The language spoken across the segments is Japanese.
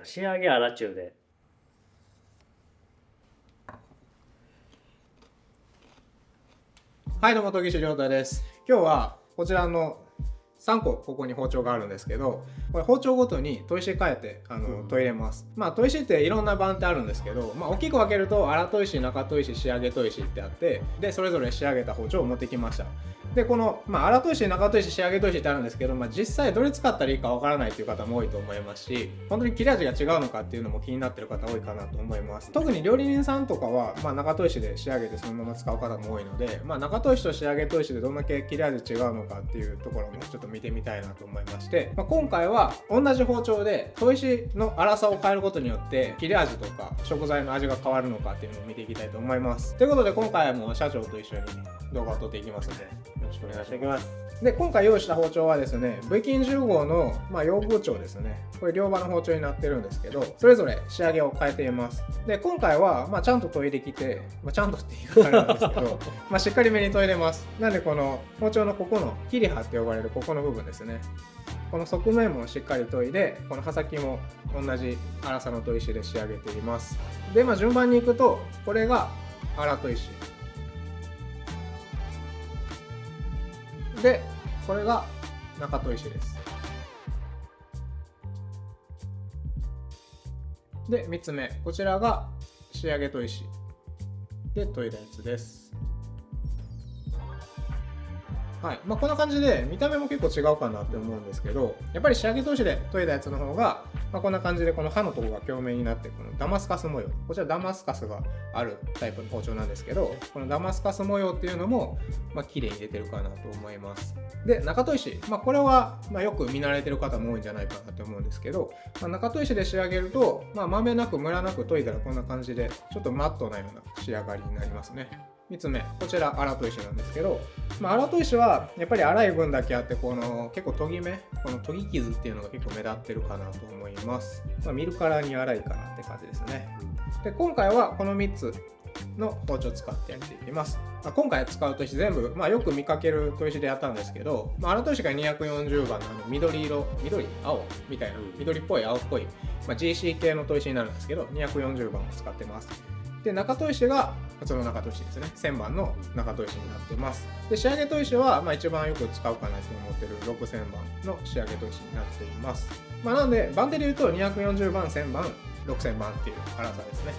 仕上げ荒中で。はい、どうも、研ぎ師亮太です。今日はこちらの3個ここに包丁があるんですけど、これ包丁ごとに砥石変えて研いれます。砥石っていろんな番手あるんですけど、大きく分けると荒砥石、中砥石、仕上げ砥石ってあって、でそれぞれ仕上げた包丁を持ってきました。でこの、荒砥石、中砥石、仕上げ砥石ってあるんですけど、実際どれ使ったらいいかわからないという方も多いと思いますし、本当に切れ味が違うのかっていうのも気になってる方多いかなと思います。特に料理人さんとかは、中砥石で仕上げてそのまま使う方も多いので、中砥石と仕上げ砥石でどんだけ切れ味違うのかっていうところもちょっと見てみたいなと思いまして、今回は同じ包丁で砥石の粗さを変えることによって切れ味とか食材の味が変わるのかっていうのを見ていきたいと思います。ということで今回も社長と一緒に動画を撮っていきますのでよろしくお願いします。で今回用意した包丁はですね V 金10号の、洋包丁ですね。これ両刃の包丁になってるんですけど、それぞれ仕上げを変えています。で今回は、ちゃんと研いできて、ちゃんとって言い方なんですけどしっかりめに研いでます。なんでこの包丁のここの切り刃って呼ばれるここの部分ですね、この側面もしっかり研いで、この刃先も同じ粗さの砥石で仕上げています。で順番にいくと、これが粗砥石で、これが中砥石です。で3つ目、こちらが仕上げ砥石で研いだやつです。はい、こんな感じで見た目も結構違うかなって思うんですけど、やっぱり仕上げ砥石で研いだやつの方が、こんな感じでこの刃のところが鏡面になって、このダマスカス模様、こちらダマスカスがあるタイプの包丁なんですけど、このダマスカス模様っていうのも綺麗に出てるかなと思います。で中砥石、これはよく見慣れてる方も多いんじゃないかなと思うんですけど、中砥石で仕上げると、まめなくムラなく研いだらこんな感じでちょっとマットなような仕上がりになりますね。3つ目、こちら粗砥石なんですけど、粗砥石はやっぱり粗い分だけあって、この結構研ぎ目、この研ぎ傷っていうのが結構目立ってるかなと思います。見るからに粗いかなって感じですね。で今回はこの3つの包丁を使ってやっていきます。今回使う砥石全部、よく見かける砥石でやったんですけど、粗砥石が240番の緑色、青みたいな緑っぽい青っぽい、GC 系の砥石になるんですけど、240番を使ってます。で中砥石が普通の中砥石ですね。1000番の中砥石になってます。で仕上げ砥石は、一番よく使うかなと思ってる6000番の仕上げ砥石になっています。なので番手で言うと240番、1000番、6000番っていう粗さですね。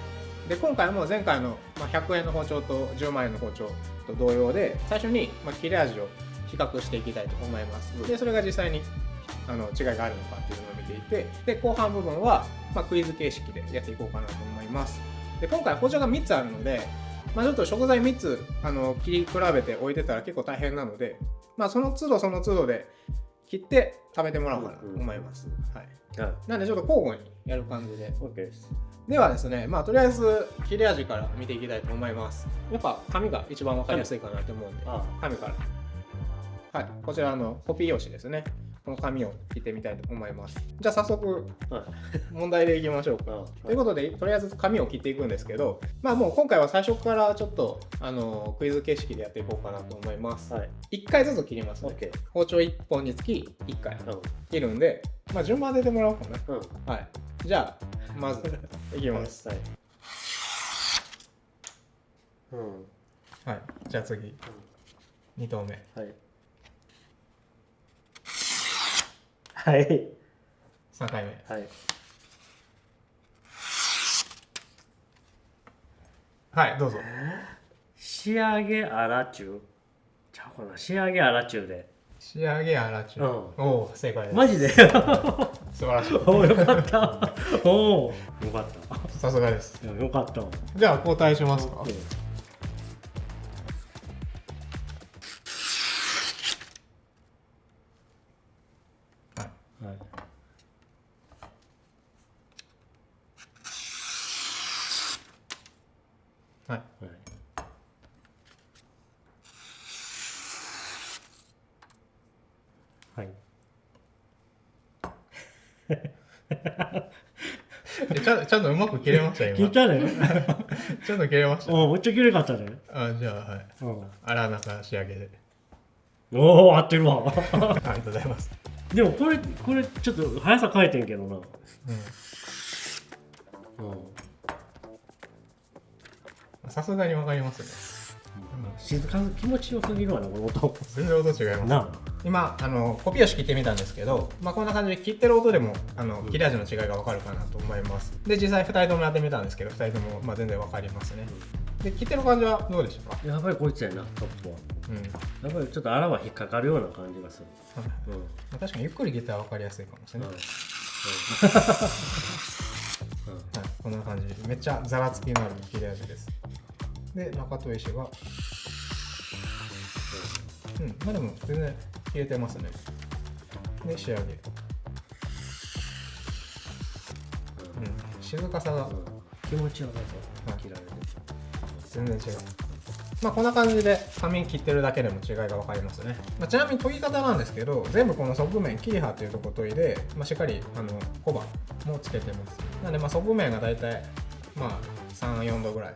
で今回も前回の100円の包丁と10万円の包丁と同様で、最初に切れ味を比較していきたいと思います。でそれが実際に違いがあるのかっていうのを見ていて、で後半部分はクイズ形式でやっていこうかなと思います。で今回包丁が3つあるので、ちょっと食材3つ切り比べて置いてたら結構大変なので、その都度その都度で切って食べてもらおうかなと思います。なんでちょっと交互にやる感じで OK です。ではですね、とりあえず切れ味から見ていきたいと思います。やっぱ紙が一番分かりやすいかなと思うんで、紙から。こちらのコピー用紙ですね。この紙を切ってみたいと思います。じゃあ早速、問題でいきましょうか。ということで、とりあえず紙を切っていくんですけど、もう今回は最初からちょっとクイズ形式でやっていこうかなと思います。1回ずつ切りますね。包丁1本につき1回切るんで、順番で出てもらおうかな。じゃあ、まずいきます。じゃあ次、2投目。3回目。どうぞ。仕上げ荒中ちゃうかな。仕上げ荒中で。仕上げ粗中。おお、正解です。マジで素晴らしい。よかった。おお、よかった。さすがです。よかった。じゃあ交代しますか。ちゃんとうまく切れました今。切ったね。ちゃんと切れました。めっちゃ切れかったね。じゃあ粗中仕上げで。おお、合ってるわ。ありがとうございます。でもこれちょっと速さ変えてんけどな。さすがにわかりますね。静か気持ちよすぎるわねこの音。全然音違います。な今コピー用紙切ってみたんですけど、こんな感じで切ってる音でも切れ味の違いが分かるかなと思います。で実際2人ともやってみたんですけど、2人とも全然分かりますね。で切ってる感じはどうでしたか？やっぱりこいつやなトップは。やっぱりちょっとあらは引っかかるような感じがする。確かにゆっくり切ったら分かりやすいかもしれない。こんな感じ、めっちゃざらつきのある切れ味です。で中砥石がでも全然切れてますね。で仕上げ、静かさが気持ちよさそう切られて全然違う。こんな感じで紙切ってるだけでも違いが分かりますね。ちなみに研ぎ方なんですけど、全部この側面切り刃っていうところ研いで、しっかり小刃もつけてます。なので側面がだいたい3、4度ぐらい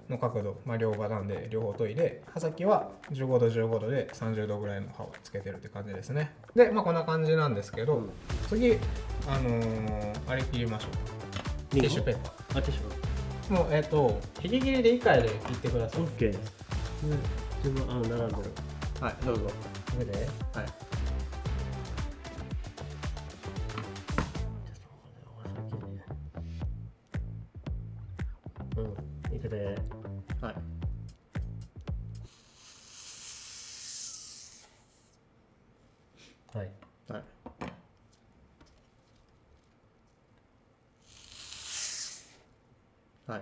の角度、両刃なんで両方研いで、刃先は15度15度で30度ぐらいの刃をつけてるって感じですね。でこんな感じなんですけど、次あれ切りましょう。ティッシュペーパー。ティッシュもう引き切りで1回で切ってください。 OK です。自分並んでる。はい、どうぞ。これで、はい。いくで。はい。はい。はい。はい。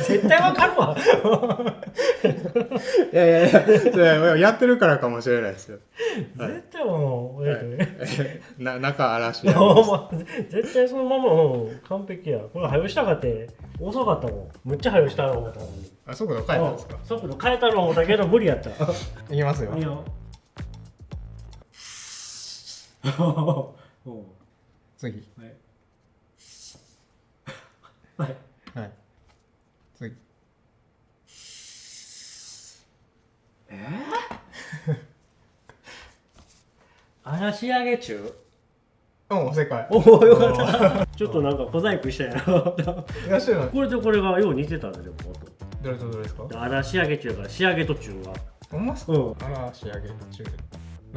絶対わかるわ。いややってるからかもしれないですよ。絶対もう、中嵐。絶対そのまま完璧や。これ早したかって遅かったもん。むっちゃ早したの思ったのに。速度変えたんですか？速度変えたの思ったけど無理やった。いきますよ。いいよ。次。はい。はい。次。嵐上げ中。正解。おお、よかった。ちょっとなんか小細工したやろ。これとこれがよう似てたんだよ。どれとどれですか？嵐上げ中から仕上げ途中は。ほんまっすか？嵐上げ途中。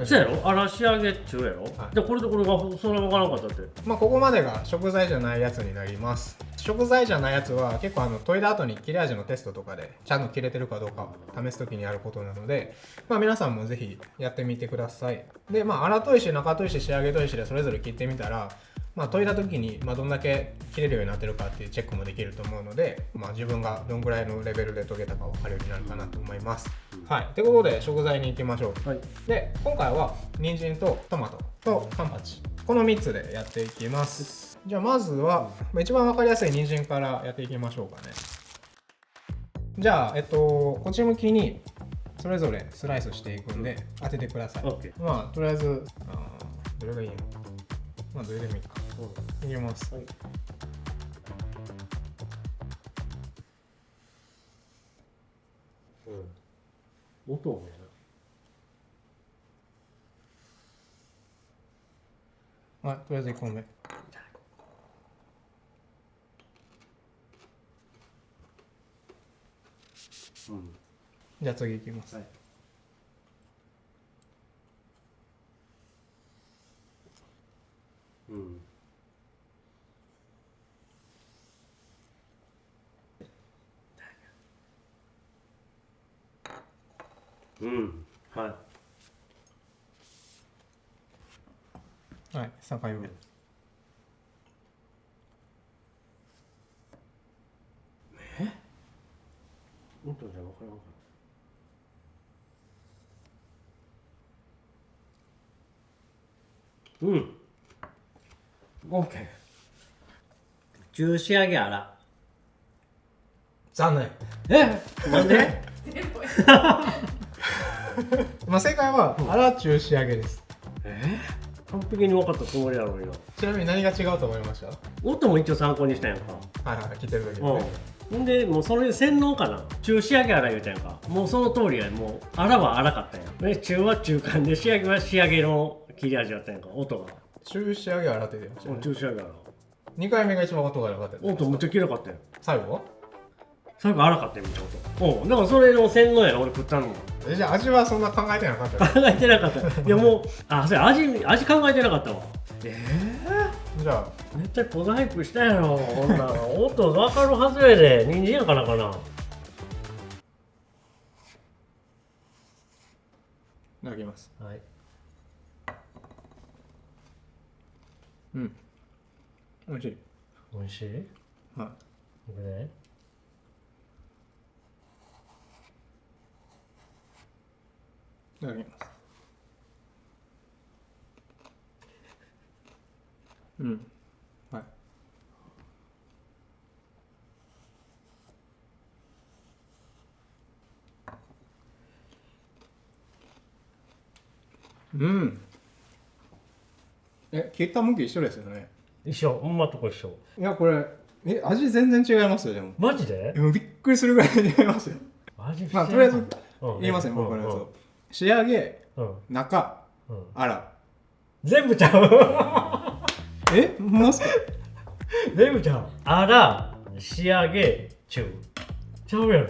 そうやろ？嵐上げ中やろ？じゃあこれとこれがそれ分からなかったって。ここまでが食材じゃないやつになります。食材じゃないやつは結構研いだ後に切れ味のテストとかでちゃんと切れてるかどうかを試す時にやることなので、皆さんもぜひやってみてください。で荒砥石、中砥石、仕上げ砥石でそれぞれ切ってみたら、研いだ時にどんだけ切れるようになってるかっていうチェックもできると思うので、自分がどんぐらいのレベルで研げたか分かるようになるかなと思います。はい、ということで食材に行きましょう。で今回は人参とトマトとカンパチ、この3つでやっていきます。じゃあまずは一番分かりやすい人参からやっていきましょうかね。じゃあこっち向きにそれぞれスライスしていくんで当ててください。とりあえずどれがいいの？どれでもいいか。いきます。音をね。とりあえず1個目。じゃあ次いきます。はい、3回目。音じゃ分からんかった。OK。中仕上げあら。残念。なんで？正解は粗中仕上げです。完璧に分かったつもりやのにな。ちなみに何が違うと思いました？音も一応参考にしたやんか。切ってる時にね。んでもうそれで洗脳かな、中仕上げ粗言うたやんか、もうその通りや、もう粗は粗かったやんで、中は中間で仕上げは仕上げの切れ味だったやんか、音が中仕上げ洗って出ましたね。中仕上げ粗2回目が一番音が良かったです。音むっちゃ綺麗かったよ、最後は最後粗かったよめっちゃ音。だからそれの洗脳やろ俺食ったのもじゃあ味はそんな考えてなかった考えてなかったいやもうそれ味考えてなかったわ。じゃあめっちゃ小細工したやろこんなん音分かるはずやで。人参やからかな。いただきます。はい。美味しい。美味しい。はい。これいただきます。はい。切った向き一緒ですよね。一緒、ほんまとこ一緒。いや、これ、味全然違いますよ、でも。マジでびっくりするぐらい違いますよ。味まあ、とりあえず、うん言いますね、うん僕のやつを。仕上げ、うん中、うん粗。全部ちゃうほんまっすか？全部ちゃう。あら、仕上げ、中。ちゃうやろ。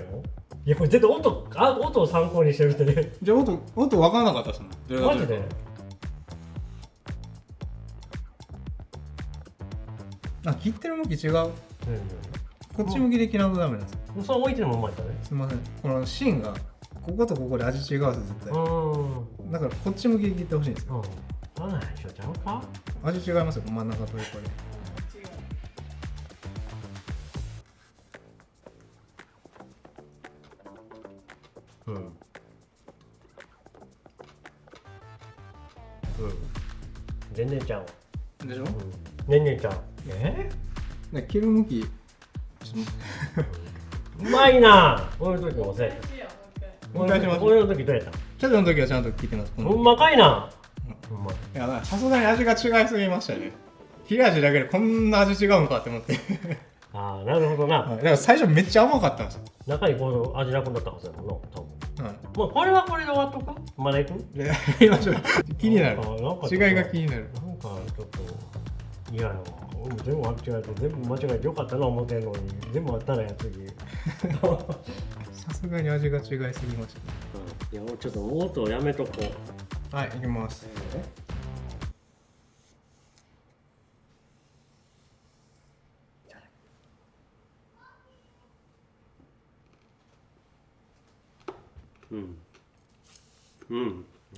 いやこれ絶対音を参考にしてる人ね。じゃあ音分からなかったっすもん。マジで。切ってる向き違う。こっち向きで切らんとダメなんですよ。それ置いてるまんまやったね。すみません。この芯がこことここで味違うんですよ、絶対。だからこっち向きで切ってほしいんですよ。あら一緒ちゃうか。味違いますよ、真ん中と横で。全然ちゃう。でしょ？全然ちゃう。切る向き。うまいな。俺の時もせ。お願いします。俺の時どうやった？チャドの時はちゃんと切ってます。うまかいな。いや、さすがに味が違いすぎましたね。切れ味だけでこんな味違うのかって思って。ああ、なるほどな。だから最初めっちゃ甘かったんですよ。中にこの味なくなったはずやもんな、多分。もうこれはこれで終わっとくか？まだいく？やりましょう。気になる。違いが気になる。なんかちょっと嫌やわ。全部間違えて全部間違えてよかったな思ってんのに全部あったらや次。さすがに味が違いすぎましたね。いやもうちょっと音をやめとこう。はい、いきます。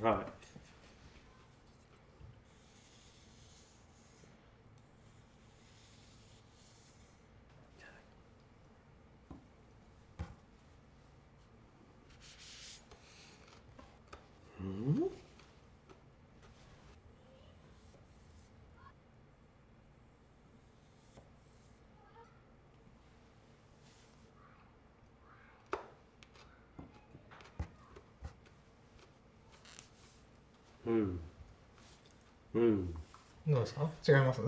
はい。どうですか？違います？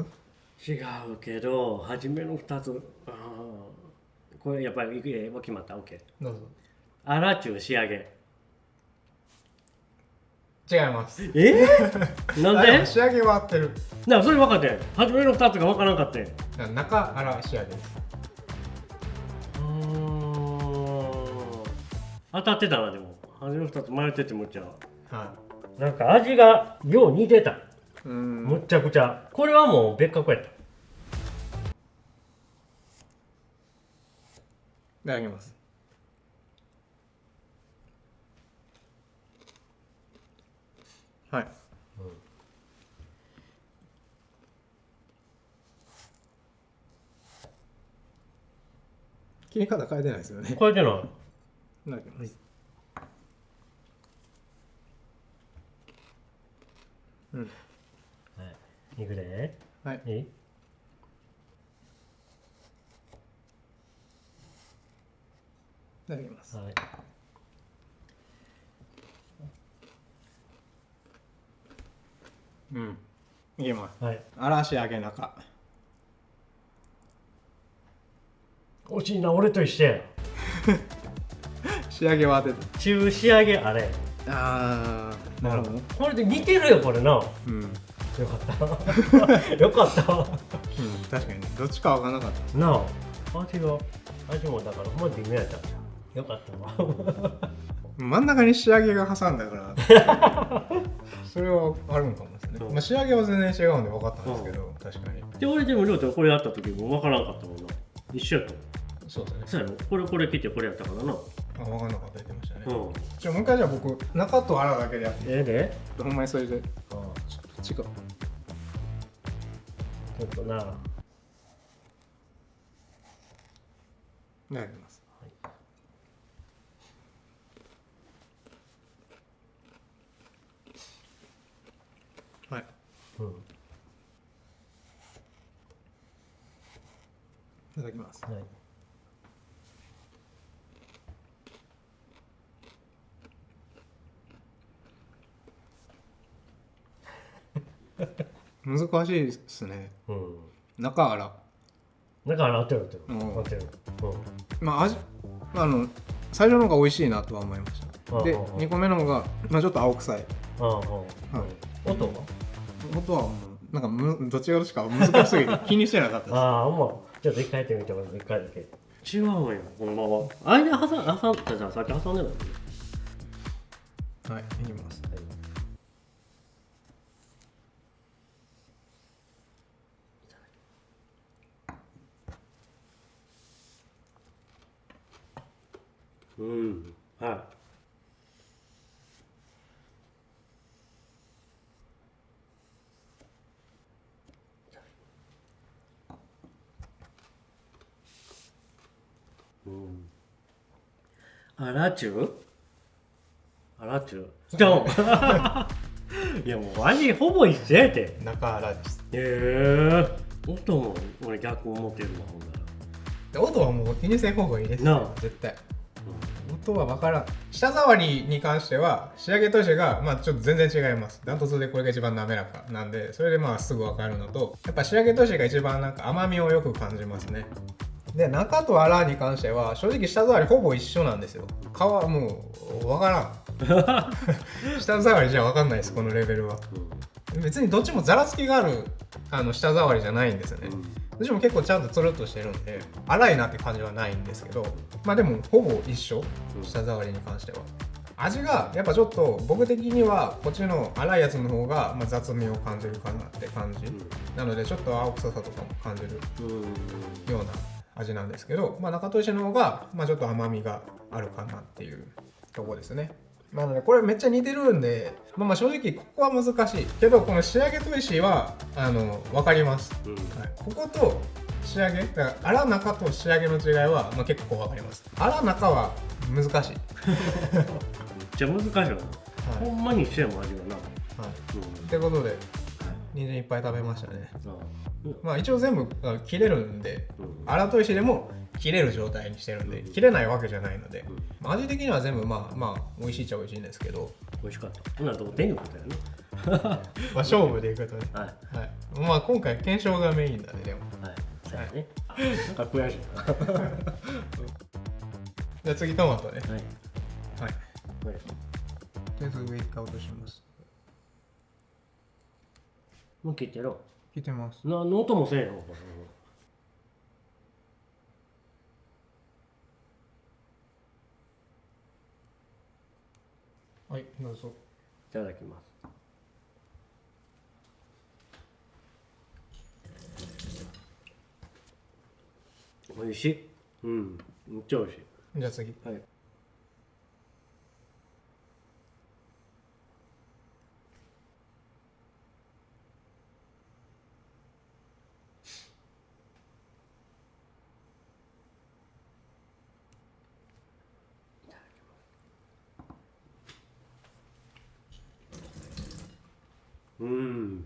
違うけど初めの2つこれやっぱりいくよ決まった OK。 どうぞ。あらちゅう仕上げ。違います。なんで？仕上げは合ってる。それ分かってん。初めの2つが分からんかってん。中粗仕上げです。当たってたな。でも初めの2つ迷っててむっちゃはなんか味がよう似てた。い。むっちゃくちゃ。これはもう別格やった。いただきます。はい。切り方変えてないですよね。変えてない。いただきます。いくで。はい。いい？いただきます。はい。いきます。はい。粗仕上げ中。惜しいな、俺と一緒や。仕上げは当てた。中仕上げあれ。ああ、なるほど。これで似てるよこれな。うん。よかったよかったうん、確かにね。どっちか分からなかった。なあ、味もだからほんま微妙やった。よかったわ。真ん中に仕上げが挟んだからそれはあるんかもですね、まあ、仕上げは全然違うんで分かったんですけど、確かに。で俺でもりょうちゃんこれやった時も分からんかったもんな。一緒やった。そうですね。そうやろ、これ切ってこれやったからな。あ、分かんなかった言ってましたね。うん。もう一回じゃあ僕中と腹だけでやってでほんまにそれでああ、ちょっと違う。ちょっとな。やります。はい。うん。いただきます。はい。難しいですね。うん。中腹。だから合ってる合ってるうん合ってる。まあ味、最初の方が美味しいなとは思いました。で、うんうんうん2個目の方が、まあ、ちょっと青臭い。うん。うん。はい。音は？音はもうなんかどっちがどっちか難しすぎて気にしてなかったです。ああ、もうちょっと一回やってみても一回だけ。違うんよ、このまま。間挟んでさ、さっき挟んでない。はい、いきます。うん。はい。うん。アラチュじゃあいやもう味ほぼ一緒やて。中腹です。音も俺逆思ってるわ、ほんなら。で音はもう気にせん方がいいですなあ絶対。音は分からん。舌触りに関しては仕上げとしてがまあちょっと全然違います。ダントツでこれが一番滑らかなんで、それでまあすぐ分かるのと、やっぱ仕上げとしてが一番なんか甘みをよく感じますね。で中と腹に関しては正直舌触りほぼ一緒なんですよ。皮はもう分からん舌触りじゃ分かんないです、このレベルは。別にどっちもざらつきがある舌触りじゃないんですよね。どっちも結構ちゃんとつるっとしてるんで粗いなって感じはないんですけど、まあでもほぼ一緒、舌触りに関しては。味がやっぱちょっと僕的にはこっちの粗いやつの方がまあ雑味を感じるかなって感じ、なのでちょっと青臭さとかも感じるような味なんですけど、まあ、中砥石の方がまあちょっと甘みがあるかなっていうところですね。なのでこれめっちゃ似てるんで、まあ正直ここは難しいけど、この仕上げ砥石は分かります、はい、ここと仕上げだから粗中と仕上げの違いは、まあ、結構分かります。粗中は難しいめっちゃ難しいよな、はい、ほんまに一緒やもん味がな。はい、ということで人参いっぱい食べましたね。まあ一応全部切れるんで、粗砥石でも切れる状態にしてるんで、切れないわけじゃないので、味的には全部まあ美味しいっちゃ美味しいんですけど、美味しかった。ほんならどうてんのことやね。まあ勝負でいくとね。はい。はい。まあ今回検証がメインだねでも。はい。そうやね。なんか悔しいな。じゃあ次トマトね。はい。はい。はい。とりあえず上一回落とします。もう切ってろ。切ってます。何の音もせえへんのこれ。はい、どうぞ。いただきます。美味しい。うん。めっちゃ美味しい。じゃあ次。はい。うん。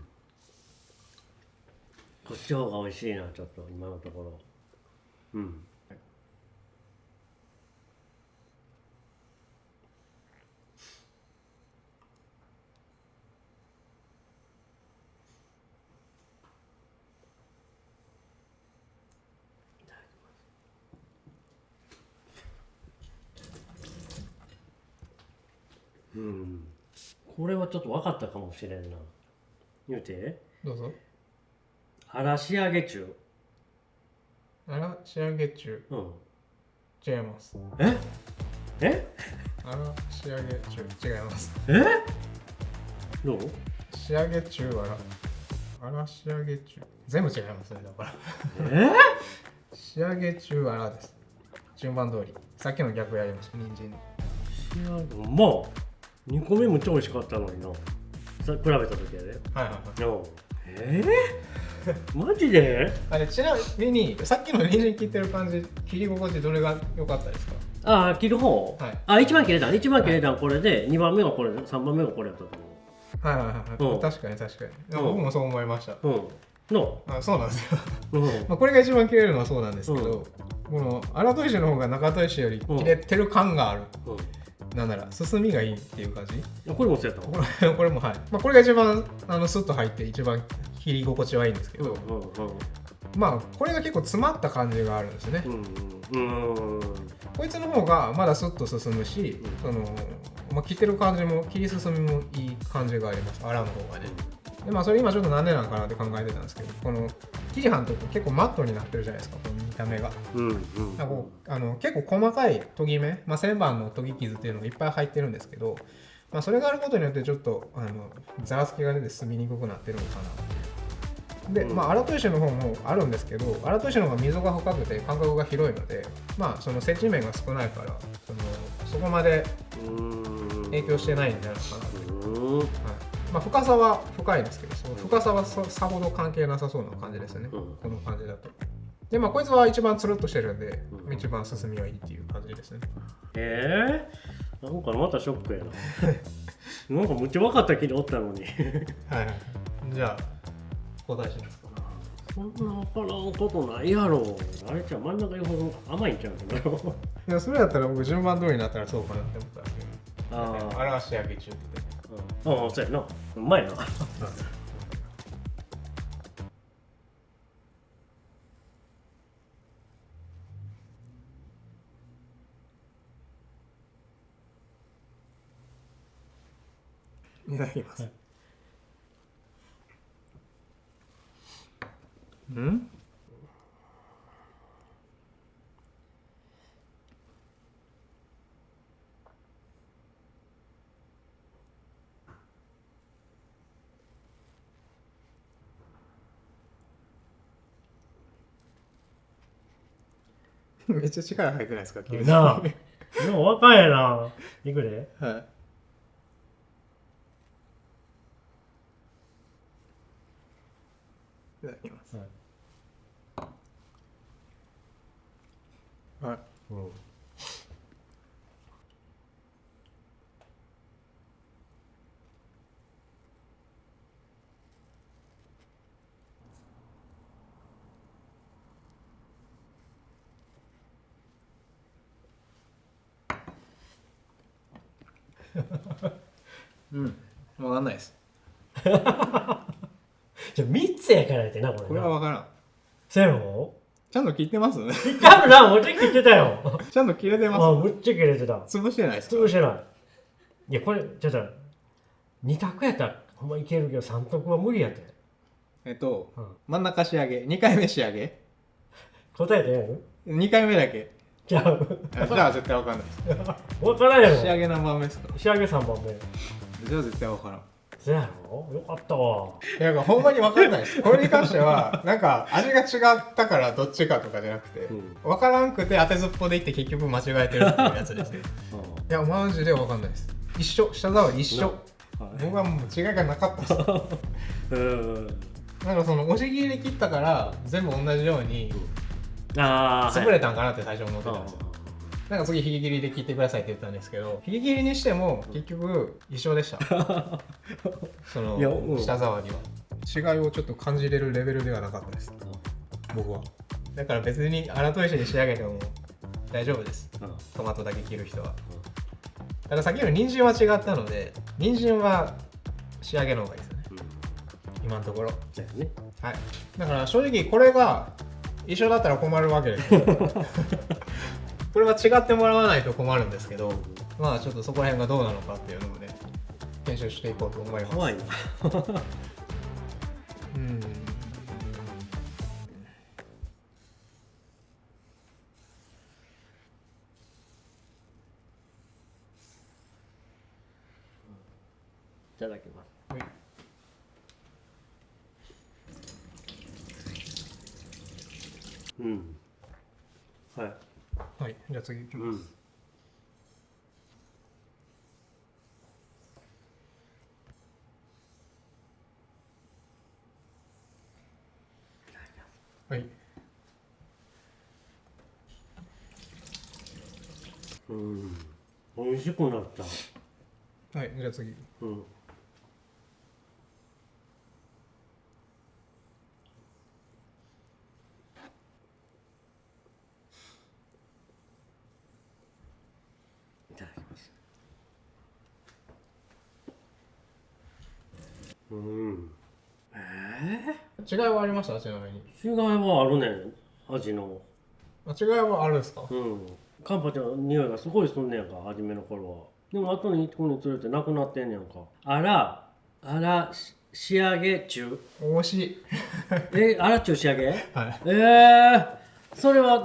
こっちの方が美味しいな、ちょっと今のところ。うん。うん、これはちょっと分かったかもしれんな。言うて。どうぞ。荒仕上げ中。荒仕上げ中。うん。違います。え荒仕上げ中。違います。どう仕上げ中荒仕上げ中。全部違いますね、だから。仕上げ中荒です。順番通り。さっきの逆やりました、人参の。まあ、2個目も超美味しかったのにな。比べた時やで。はいはいはい。マジで？あれ、ちなみに、さっきの人参切ってる感じ、切り心地どれが良かったですか？ああ、切る方？はい。あ、一番切れたこれで、2番目がこれ、3番目がこれやったと思う。はいはいはい。確かに。僕もそう思いました。そうなんですよ。まあこれが一番切れるのはそうなんですけど、この荒砥石の方が中砥石より切れてる感がある。なんなら進みがいいっていう感じ。これもそうやったの？これもはい。まあこれが一番スッと入って一番切り心地はいいんですけど、まあこれが結構詰まった感じがあるんですね。こいつの方がまだスッと進むし、切ってる感じも切り進みもいい感じがあります。荒の方がね。でまあそれ今ちょっとなんでなんかなって考えてたんですけど、この切り半とか結構マットになってるじゃないですか、この見た目が。結構細かい研ぎ目、旋盤の研ぎ傷っていうのがいっぱい入ってるんですけど、それがあることによってちょっとざらつきが出て進みにくくなってるのかな。で、荒砥石の方もあるんですけど、荒砥石の方が溝が深くて間隔が広いので、その接地面が少ないから、そこまで影響してないんじゃないかなと。深さは深いですけど、その深さはさほど関係なさそうな感じですね、この感じだと。でこいつは一番つるっとしてるんで、一番進みはいいっていう感じですね。なんかまたショックやな。なんかむっちゃ分かった気でおったのに。はいはい。じゃあ答えしますか。そんな分からんことないやろ。あれじゃ真ん中よほど甘いんちゃうかな。いやそれやったら僕順番通りになったらそうかなって思ったんですけど。荒仕上げ中って。そうやな。うまいな。いただきます。めっちゃ力入ってないですか？なあ。でも若いやな。いくで？はい。いただきます。はい。分かんないです。じゃあ3つやからやってな、これ。これは分からん。そうやろ？ちゃんと切ってますね。切ってあるな、もうちょい切ってたよ。ちゃんと切れてます。むっちゃ切れてた。潰してないですか？潰してない。いや、これ、ちょっと、2択やったらほんまいけるけど、3択は無理やって。真ん中仕上げ、2回目仕上げ。答えてやる？ 2 回目だけ。じゃあ絶対分かんないです。分からんやろ。仕上げ何番目ですか？仕上げ3番目。じゃあ絶対分からん。そうやろ？よかったわ。ほんまに分かんないです。これに関してはなんか味が違ったからどっちかとかじゃなくて、分からんくて当てずっぽでいって結局間違えてるっていうやつですね。いやマジで分かんないです。一緒、舌触り一緒。僕はもう違いがなかったです。なんかその押し切りで切ったから全部同じように潰れたんかなって最初思ってたんですよ。なんか次ひげ切りで切ってくださいって言ったんですけど、ひげ切りにしても結局一緒でした。その舌触りは違いをちょっと感じれるレベルではなかったです、僕は。だから別に荒砥石に仕上げても大丈夫です、トマトだけ切る人は。たださっきの人参は違ったので、人参は仕上げの方がいいですよね、今のところ。はい、だから正直これが一緒だったら困るわけですよ。これは違ってもらわないと困るんですけど、まあちょっとそこら辺がどうなのかっていうのをね検証していこうと思います。怖いないただきます。はいうんはい、はい、じゃあ次いきます。はい。美味しくなった。はい、じゃあ次。いただきます。違いはありました？ちなみに。違いはあるねん、味の。違いはあるんですか？カンパチの匂いがすごいすんねやんか、初めの頃は。でも後に行くにつれてなくなってんねやんか。仕上げ中。惜しい。あら中仕上げ？はい。それは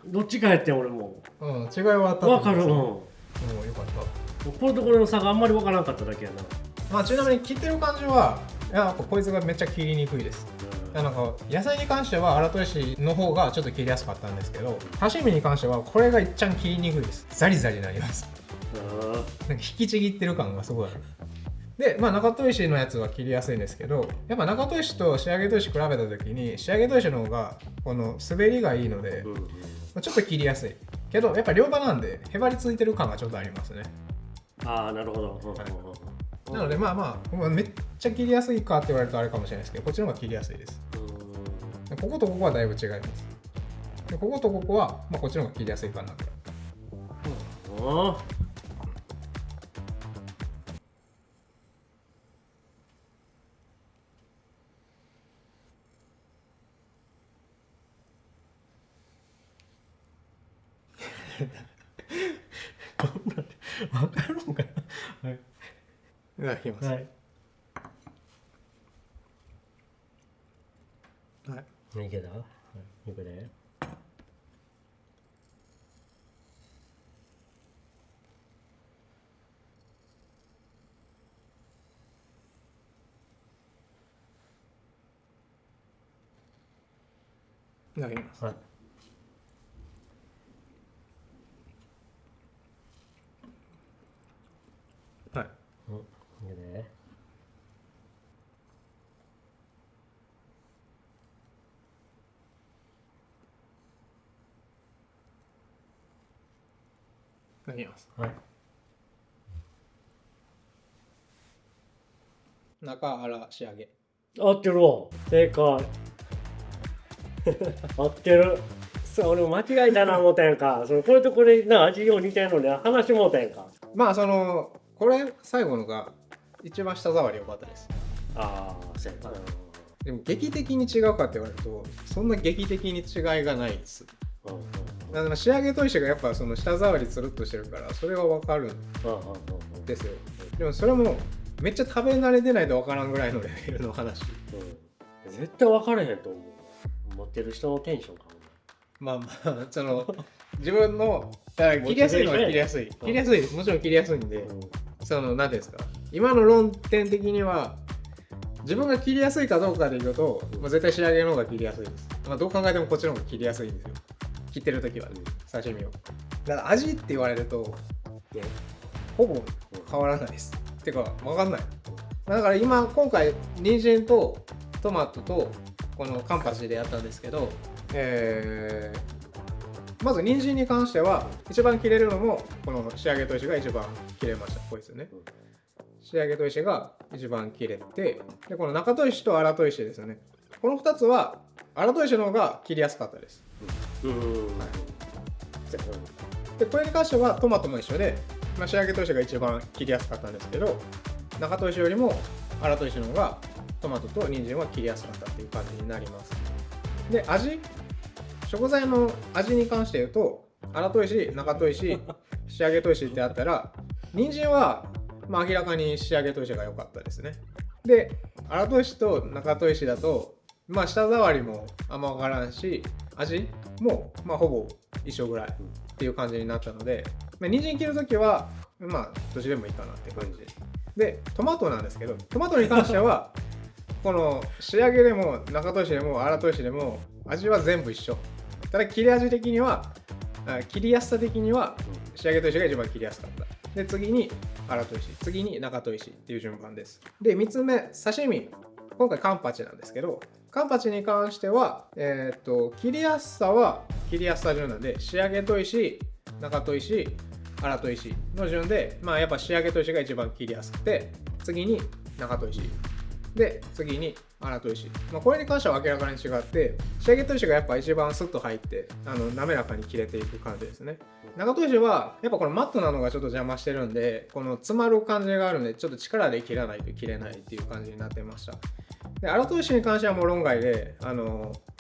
どっちかやってん俺も。違いはあったと思分かる。よかった。これとこれの差があんまり分からんかっただけやな。まあちなみに切ってる感じは、やっぱこいつがめっちゃ切りにくいです。なんか野菜に関しては荒砥石の方がちょっと切りやすかったんですけど、刺身に関してはこれが一番切りにくいです。ザリザリになります。なんか引きちぎってる感がすごいある。で、まあ中砥石のやつは切りやすいんですけど、やっぱ中砥石と仕上げ砥石比べた時に仕上げ砥石の方がこの滑りがいいので、ちょっと切りやすいけど、やっぱ両刃なんでへばりついてる感がちょっとありますね。なるほど。なのでまあめっちゃ切りやすいかって言われるとあれかもしれないですけど、こっちの方が切りやすいです。こことここはだいぶ違います。でこことここは、まあ、こっちの方が切りやすいかなと。分かるのかな。はい。いただきます。はい。はい。いけた？はい。いくで。いただきます。はい。はい。いくで。いただきます。はい。中粗仕上げ。合ってるわ。正解。合ってる。俺も間違えたな思ったやんか。これとこれな味よう似てんので話もうたやんか。まあこれ最後のが一番舌触り良かったです。そうやな。でも劇的に違うかって言われるとそんな劇的に違いがないです。だから仕上げ砥石がやっぱその舌触りつるっとしてるからそれは分かるんですよ。でもそれもめっちゃ食べ慣れてないと分からんぐらいのレベルの話。絶対分からへんと思う。持ってる人のテンションかも。まあ自分の切りやすいのは切りやすい。切りやすいです。もちろん切りやすいんで、何ていうんですか。今の論点的には自分が切りやすいかどうかでいうと、絶対仕上げの方が切りやすいです。どう考えてもこっちの方が切りやすいんですよ。切ってる時はね、刺身を。だから味って言われると、ほぼ変わらないです。てか分かんない。だから今回人参とトマトとこのカンパチでやったんですけど、まず人参に関しては一番切れるのもこの仕上げ砥石が一番切れました。こいつね。仕上げ砥石が一番切れて、でこの中砥石と荒砥石ですよね。この2つは荒砥石の方が切りやすかったです。でこれに関してはトマトも一緒で、仕上げ砥石が一番切りやすかったんですけど、中砥石よりも荒砥石の方がトマトと人参は切りやすかったっていう感じになります。で食材の味に関して言うと荒砥石、中砥石、仕仕上げ砥石ってあったら、人参は、まあ、明らかに仕上げ砥石が良かったですね。で、荒砥石と中砥石だと、まあ、舌触りもあんま分からんし、味も、まあ、ほぼ一緒ぐらいっていう感じになったので、まあ、人参切るときは、まあ、どっちでもいいかなって感じで、トマトなんですけど、トマトに関しては、この仕上げでも中砥石でも荒砥石でも味は全部一緒。ただ切れ味的には、切りやすさ的には仕上げ砥石が一番切りやすかった。で、次に荒砥石、次に中砥石っていう順番です。で、3つ目、刺身。今回カンパチなんですけど、カンパチに関しては、切りやすさは切りやすさ順なんで、仕上げ砥石、中砥石、荒砥石の順で、まあやっぱ仕上げ砥石が一番切りやすくて、次に中砥石。で、次に荒砥石。まあ、これに関しては明らかに違って、仕上げ砥石がやっぱ一番スッと入って、滑らかに切れていく感じですね。中砥石は、やっぱこのマットなのがちょっと邪魔してるんで、この詰まる感じがあるんで、ちょっと力で切らないと切れないっていう感じになってました。で、荒砥石に関してはもう論外で、こ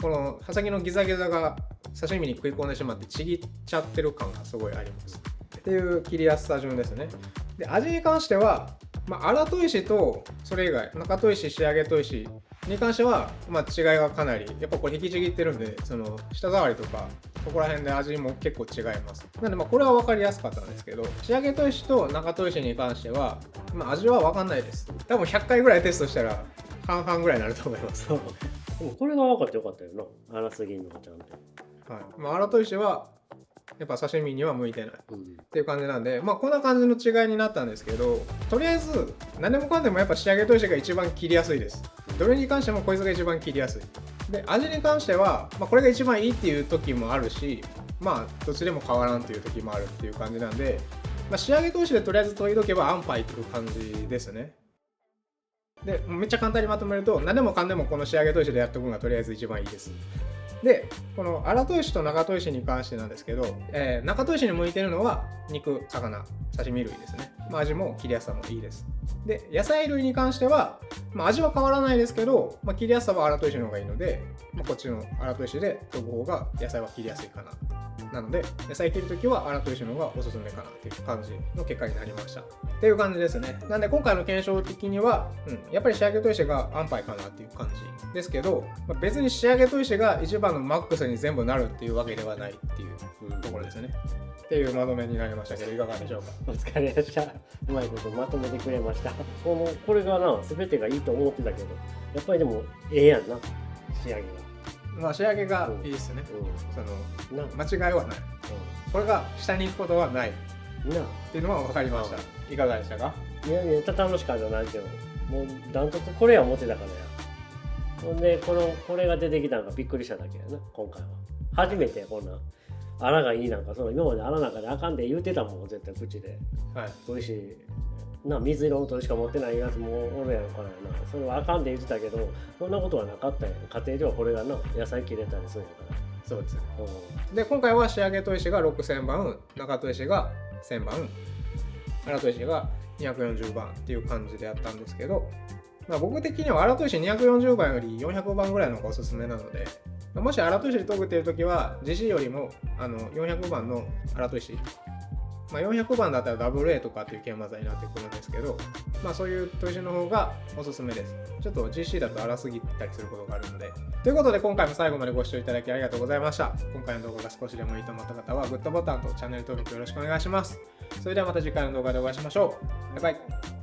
の刃先のギザギザが刺身に食い込んでしまってちぎっちゃってる感がすごいあります。っていう切りやすさ順ですね。で、味に関しては、まあ、荒砥石とそれ以外、中砥石、仕上げ砥石に関しては、まあ、違いがかなり、やっぱこれ引きちぎってるんで、その舌触りとか、ここら辺で味も結構違います。なんで、まあ、これは分かりやすかったんですけど、仕上げ砥石と中砥石に関しては、まあ、味は分かんないです。多分100回ぐらいテストしたら、半々ぐらいになると思います。でもこれが分かってよかったよな。荒すぎんのがちゃんと。はい。まあ、荒砥石は、やっぱ刺身には向いてないっていう感じなんで、まあこんな感じの違いになったんですけど、とりあえず何でもかんでもやっぱ仕上げ砥石が一番切りやすいです。どれに関してもこいつが一番切りやすい。で、味に関しては、まあ、これが一番いいっていう時もあるし、まあどっちでも変わらんっていう時もあるっていう感じなんで、まあ、仕上げ砥石でとりあえず研いどけば安牌っていう感じですね。で、めっちゃ簡単にまとめると、何でもかんでもこの仕上げ砥石でやっておくのがとりあえず一番いいです。で、この荒砥石と中砥石に関してなんですけど、中砥石に向いてるのは肉、魚、刺身類ですね。まあ、味も切りやすさもいいです。で、野菜類に関しては、まあ、味は変わらないですけど、まあ、切りやすさは荒砥石の方がいいので、まあ、こっちの荒砥石で研ぐ方が野菜は切りやすいかな。なので、野菜切るときは荒砥石の方がおすすめかなっていう感じの結果になりました。っていう感じですね。なんで今回の検証的には、やっぱり仕上げ砥石が安牌かなっていう感じですけど、まあ、別に仕上げ砥石が一番のマックスに全部なるっていうわけではないっていうところですね。っていうまとめになりましたけど、いかがでしょうか。お疲れでした。うまいことまとめてくれました。これがな、全てがいいと思ってたけど、やっぱりでもええやんな、仕上げが。まあ仕上げがいいですね。その間違いはない。これが下に行くことはないっていうのは分かりました。いかがでしたか？いや、めっちゃ楽しかったなけど、もうダントツこれは思ってたからや。ほんでこれが出てきたのがびっくりしただけやな、今回は。初めてこんな荒がいいなんか、今まで荒なんかであかんで言うてたもん、絶対口で。はい。砥石水色の砥石しか持ってないやつもおるやんからな。それはあかんで言ってたけど、そんなことはなかったんや。家庭ではこれがな、野菜切れたりするんやから。そうですね。で、今回は仕上げ砥石が6000番、中砥石が1000番、荒砥石が240番っていう感じでやったんですけど、まあ、僕的には荒砥石240番より400番ぐらいの方がおすすめなので、もし荒砥石で研ぐっていう時は、GC よりも400番の荒砥石、まあ、400番だったら WA とかっていう研磨剤になってくるんですけど、まあ、そういう砥石の方がおすすめです。ちょっと GC だと荒すぎたりすることがあるので。ということで今回も最後までご視聴いただきありがとうございました。今回の動画が少しでもいいと思った方はグッドボタンとチャンネル登録よろしくお願いします。それではまた次回の動画でお会いしましょう。バイバイ。